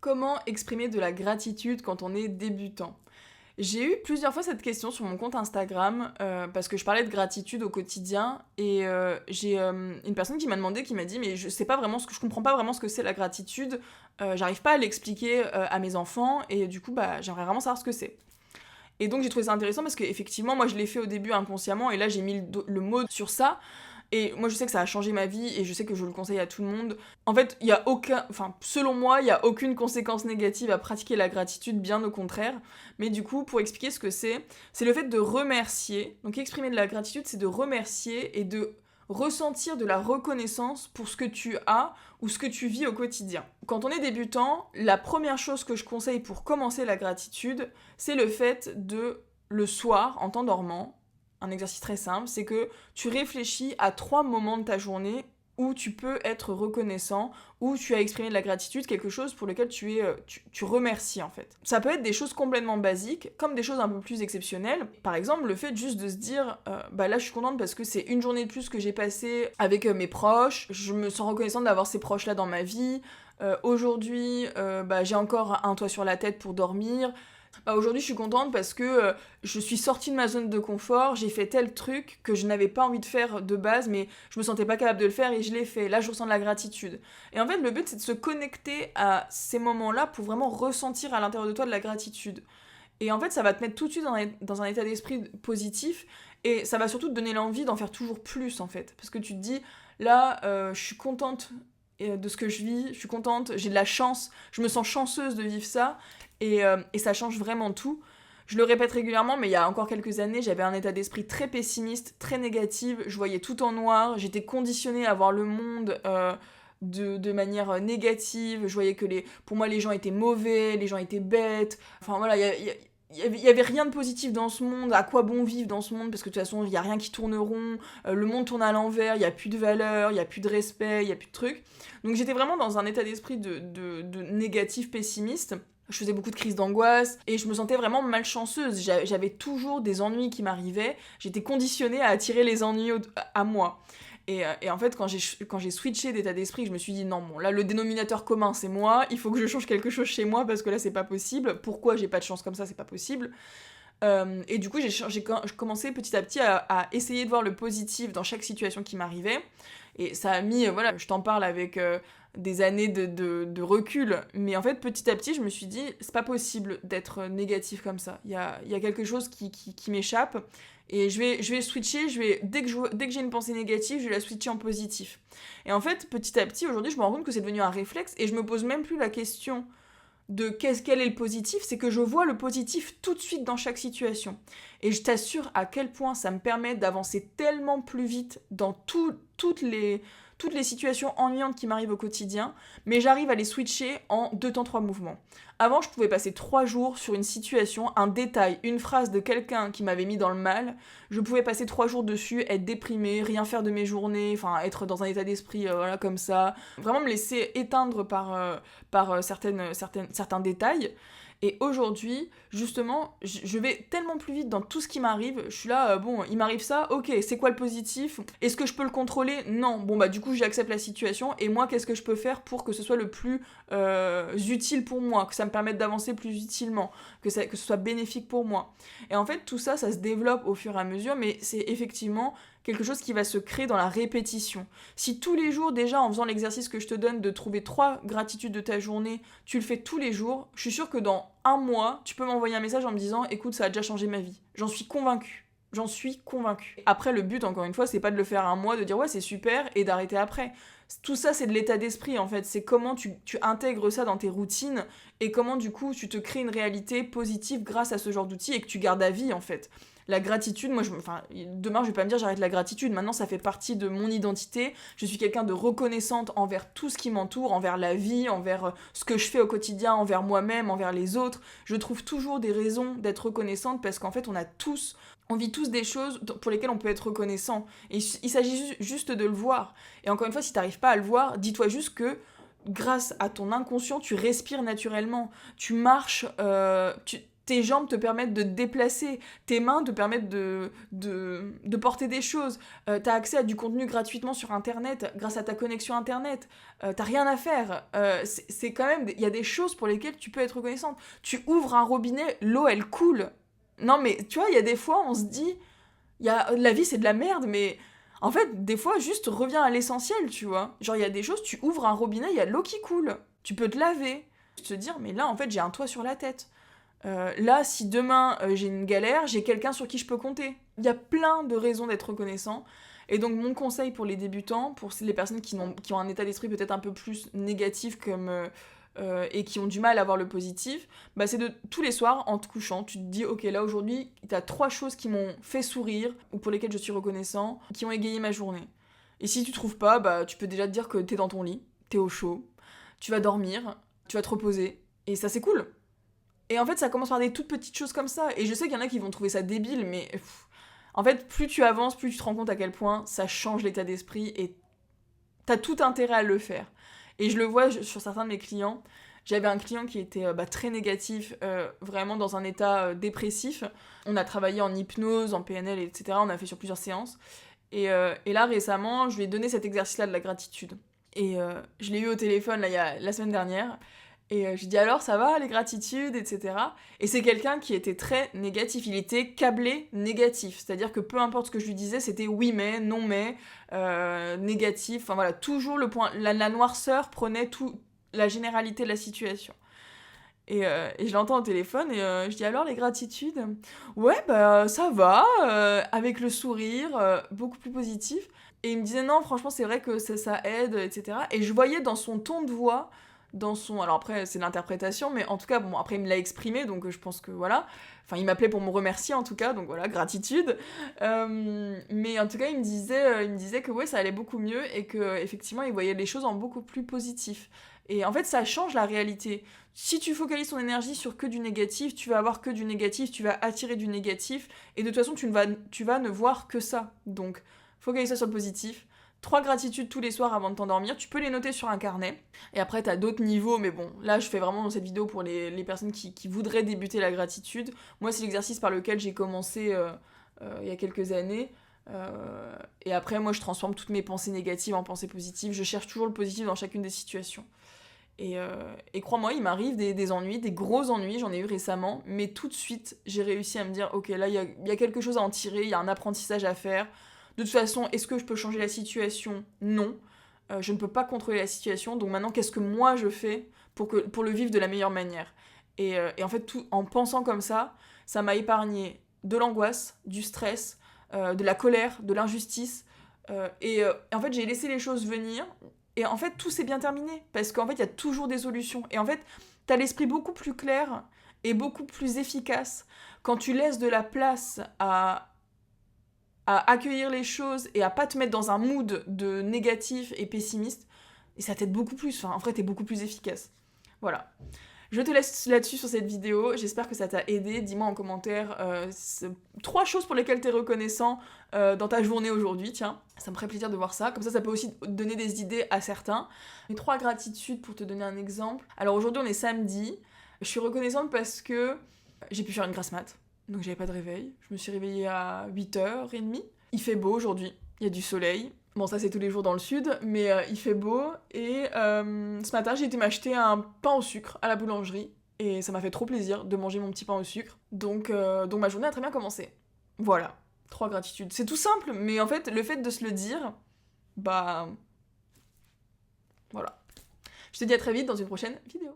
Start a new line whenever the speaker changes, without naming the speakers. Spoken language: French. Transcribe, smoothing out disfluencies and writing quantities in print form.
Comment exprimer de la gratitude quand on est débutant? J'ai eu plusieurs fois cette question sur mon compte Instagram, parce que je parlais de gratitude au quotidien et j'ai, une personne qui m'a demandé, qui m'a dit: «Mais je comprends pas vraiment ce que c'est la gratitude, j'arrive pas à l'expliquer, à mes enfants et du coup, bah, j'aimerais vraiment savoir ce que c'est». Et donc j'ai trouvé ça intéressant parce qu'effectivement, moi je l'ai fait au début inconsciemment et là j'ai mis le mot sur ça. Et moi je sais que ça a changé ma vie et je sais que je le conseille à tout le monde. En fait, il y a aucun, enfin selon moi, il y a aucune conséquence négative à pratiquer la gratitude, bien au contraire. Mais du coup, pour expliquer ce que c'est le fait de remercier. Donc exprimer de la gratitude, c'est de remercier et de ressentir de la reconnaissance pour ce que tu as ou ce que tu vis au quotidien. Quand on est débutant, la première chose que je conseille pour commencer la gratitude, c'est le fait de, le soir, en t'endormant, un exercice très simple, c'est que tu réfléchis à 3 moments de ta journée où tu peux être reconnaissant, où tu as exprimé de la gratitude, quelque chose pour lequel tu remercies en fait. Ça peut être des choses complètement basiques, comme des choses un peu plus exceptionnelles. Par exemple, le fait juste de se dire, bah là je suis contente parce que c'est une journée de plus que j'ai passée avec mes proches, je me sens reconnaissante d'avoir ces proches-là dans ma vie. Aujourd'hui, bah, j'ai encore un toit sur la tête pour dormir. Bah, aujourd'hui, je suis contente parce que je suis sortie de ma zone de confort, j'ai fait tel truc que je n'avais pas envie de faire de base, mais je me sentais pas capable de le faire et je l'ai fait. Là, je ressens de la gratitude. Et en fait, le but, c'est de se connecter à ces moments-là pour vraiment ressentir à l'intérieur de toi de la gratitude. Et en fait, ça va te mettre tout de suite dans un état d'esprit positif et ça va surtout te donner l'envie d'en faire toujours plus, en fait. Parce que tu te dis, là, je suis contente de ce que je vis, je suis contente, j'ai de la chance, je me sens chanceuse de vivre ça, et ça change vraiment tout. Je le répète régulièrement, mais il y a encore quelques années, j'avais un état d'esprit très pessimiste, très négatif, je voyais tout en noir, j'étais conditionnée à voir le monde de manière négative, je voyais que pour moi les gens étaient mauvais, les gens étaient bêtes, enfin voilà, il y avait rien de positif dans ce monde, à quoi bon vivre dans ce monde, parce que de toute façon, il y a rien qui tourne rond, le monde tourne à l'envers, il y a plus de valeur, il y a plus de respect, il y a plus de trucs. Donc j'étais vraiment dans un état d'esprit de négatif, pessimiste. Je faisais beaucoup de crises d'angoisse et je me sentais vraiment malchanceuse. J'avais toujours des ennuis qui m'arrivaient. J'étais conditionnée à attirer les ennuis à moi. Et en fait, quand j'ai switché d'état d'esprit, je me suis dit non, bon, là, le dénominateur commun, c'est moi. Il faut que je change quelque chose chez moi parce que là, c'est pas possible. Pourquoi j'ai pas de chance comme ça, c'est pas possible. Et du coup, j'ai commencé petit à petit à essayer de voir le positif dans chaque situation qui m'arrivait. Et ça a mis, voilà, je t'en parle avec des années de recul. Mais en fait, petit à petit, je me suis dit, c'est pas possible d'être négatif comme ça. Il y a quelque chose qui m'échappe. Et je vais switcher, dès que j'ai une pensée négative, je vais la switcher en positif. Et en fait, petit à petit, aujourd'hui, je me rends compte que c'est devenu un réflexe et je me pose même plus la question de quel est le positif, c'est que je vois le positif tout de suite dans chaque situation. Et je t'assure à quel point ça me permet d'avancer tellement plus vite dans toutes les situations ennuyantes qui m'arrivent au quotidien, mais j'arrive à les switcher en 2 temps 3 mouvements. Avant, je pouvais passer 3 jours sur une situation, un détail, une phrase de quelqu'un qui m'avait mis dans le mal. Je pouvais passer 3 jours dessus, être déprimée, rien faire de mes journées, enfin être dans un état d'esprit voilà, comme ça. Vraiment me laisser éteindre par certains détails. Et aujourd'hui, justement, je vais tellement plus vite dans tout ce qui m'arrive. Je suis là, bon, il m'arrive ça, ok, c'est quoi le positif? Est-ce que je peux le contrôler? Non. Bon, bah, du coup, j'accepte la situation. Et moi, qu'est-ce que je peux faire pour que ce soit le plus utile pour moi? Que ça me permette d'avancer plus utilement? Que ce soit bénéfique pour moi? Et en fait, tout ça, ça se développe au fur et à mesure, mais c'est effectivement quelque chose qui va se créer dans la répétition. Si tous les jours, déjà, en faisant l'exercice que je te donne de trouver 3 gratitudes de ta journée, tu le fais tous les jours, je suis sûre que dans un mois, tu peux m'envoyer un message en me disant « Écoute, ça a déjà changé ma vie. » J'en suis convaincue. J'en suis convaincue. Après, le but, encore une fois, c'est pas de le faire un mois, de dire « Ouais, c'est super » et d'arrêter après. Tout ça, c'est de l'état d'esprit, en fait. C'est comment tu intègres ça dans tes routines et comment, du coup, tu te crées une réalité positive grâce à ce genre d'outils et que tu gardes à vie, en fait. La gratitude, moi, demain, je vais pas me dire j'arrête la gratitude. Maintenant, ça fait partie de mon identité. Je suis quelqu'un de reconnaissante envers tout ce qui m'entoure, envers la vie, envers ce que je fais au quotidien, envers moi-même, envers les autres. Je trouve toujours des raisons d'être reconnaissante parce qu'en fait, on vit tous des choses pour lesquelles on peut être reconnaissant. Et il s'agit juste de le voir. Et encore une fois, si t'arrives pas à le voir, dis-toi juste que grâce à ton inconscient, tu respires naturellement. Tu marches, tes jambes te permettent de te déplacer, tes mains te permettent de porter des choses, t'as accès à du contenu gratuitement sur Internet, grâce à ta connexion Internet, t'as rien à faire, c'est quand même, il y a des choses pour lesquelles tu peux être reconnaissante. Tu ouvres un robinet, l'eau elle coule. Non mais tu vois, il y a des fois on se dit, la vie c'est de la merde, mais en fait des fois juste reviens à l'essentiel, tu vois. Genre il y a des choses, tu ouvres un robinet, il y a de l'eau qui coule, tu peux te laver, te dire mais là en fait j'ai un toit sur la tête. Là, si demain j'ai une galère, j'ai quelqu'un sur qui je peux compter. Il y a plein de raisons d'être reconnaissant. Et donc mon conseil pour les débutants, pour les personnes qui ont un état d'esprit peut-être un peu plus négatif et qui ont du mal à voir le positif, bah c'est de tous les soirs, en te couchant, tu te dis ok là aujourd'hui, t'as 3 choses qui m'ont fait sourire, ou pour lesquelles je suis reconnaissant, qui ont égayé ma journée. Et si tu trouves pas, bah tu peux déjà te dire que t'es dans ton lit, t'es au chaud, tu vas dormir, tu vas te reposer, et ça c'est cool. Et en fait, ça commence par des toutes petites choses comme ça. Et je sais qu'il y en a qui vont trouver ça débile, mais en fait, plus tu avances, plus tu te rends compte à quel point ça change l'état d'esprit et t'as tout intérêt à le faire. Et je le vois sur certains de mes clients. J'avais un client qui était très négatif, vraiment dans un état dépressif. On a travaillé en hypnose, en PNL, etc. On a fait sur plusieurs séances. Et là, récemment, je lui ai donné cet exercice-là de la gratitude. Et je l'ai eu au téléphone la semaine dernière. Et je lui dis alors ça va les gratitudes, etc. Et c'est quelqu'un qui était très négatif, il était câblé négatif. C'est-à-dire que peu importe ce que je lui disais, c'était oui mais, non mais, négatif. Enfin voilà, toujours le point, la noirceur prenait tout, la généralité de la situation. Et je l'entends au téléphone et je dis alors les gratitudes. Ouais bah ça va, avec le sourire, beaucoup plus positif. Et il me disait non franchement c'est vrai que ça aide, etc. Et je voyais dans son ton de voix, alors après c'est l'interprétation, mais en tout cas bon après il me l'a exprimé donc je pense que voilà, enfin il m'appelait pour me remercier en tout cas donc voilà gratitude, mais en tout cas il me disait que ouais ça allait beaucoup mieux et que effectivement il voyait les choses en beaucoup plus positif. Et en fait ça change la réalité. Si tu focalises ton énergie sur que du négatif, tu vas avoir que du négatif, tu vas attirer du négatif et de toute façon tu vas ne voir que ça. Donc focalise-toi sur le positif. 3 gratitudes tous les soirs avant de t'endormir, tu peux les noter sur un carnet. Et après, t'as d'autres niveaux, mais bon, là, je fais vraiment dans cette vidéo pour les personnes qui voudraient débuter la gratitude. Moi, c'est l'exercice par lequel j'ai commencé il y a quelques années. Et après, moi, je transforme toutes mes pensées négatives en pensées positives. Je cherche toujours le positif dans chacune des situations. Et crois-moi, il m'arrive des ennuis, des gros ennuis, j'en ai eu récemment, mais tout de suite, j'ai réussi à me dire, ok, là, il y a quelque chose à en tirer, il y a un apprentissage à faire. De toute façon, est-ce que je peux changer la situation ? Non. Je ne peux pas contrôler la situation. Donc maintenant, qu'est-ce que moi je fais pour le vivre de la meilleure manière ? Et en fait, en pensant comme ça m'a épargné de l'angoisse, du stress, de la colère, de l'injustice. Et en fait, j'ai laissé les choses venir. Et en fait, tout s'est bien terminé. Parce qu'en fait, il y a toujours des solutions. Et en fait, t'as l'esprit beaucoup plus clair et beaucoup plus efficace quand tu laisses de la place à accueillir les choses et à pas te mettre dans un mood de négatif et pessimiste, et ça t'aide beaucoup plus, enfin en vrai t'es beaucoup plus efficace. Voilà. Je te laisse là-dessus sur cette vidéo, j'espère que ça t'a aidé, dis-moi en commentaire 3 choses pour lesquelles t'es reconnaissant dans ta journée aujourd'hui, tiens, ça me ferait plaisir de voir ça, comme ça peut aussi donner des idées à certains. Les 3 gratitudes pour te donner un exemple. Alors aujourd'hui on est samedi, je suis reconnaissante parce que j'ai pu faire une grasse mat. Donc j'avais pas de réveil, je me suis réveillée à 8h30. Il fait beau aujourd'hui, il y a du soleil. Bon ça c'est tous les jours dans le sud, mais il fait beau. Et ce matin j'ai été m'acheter un pain au sucre à la boulangerie. Et ça m'a fait trop plaisir de manger mon petit pain au sucre. Donc ma journée a très bien commencé. Voilà, 3 gratitudes. C'est tout simple, mais en fait le fait de se le dire, bah... Voilà. Je te dis à très vite dans une prochaine vidéo.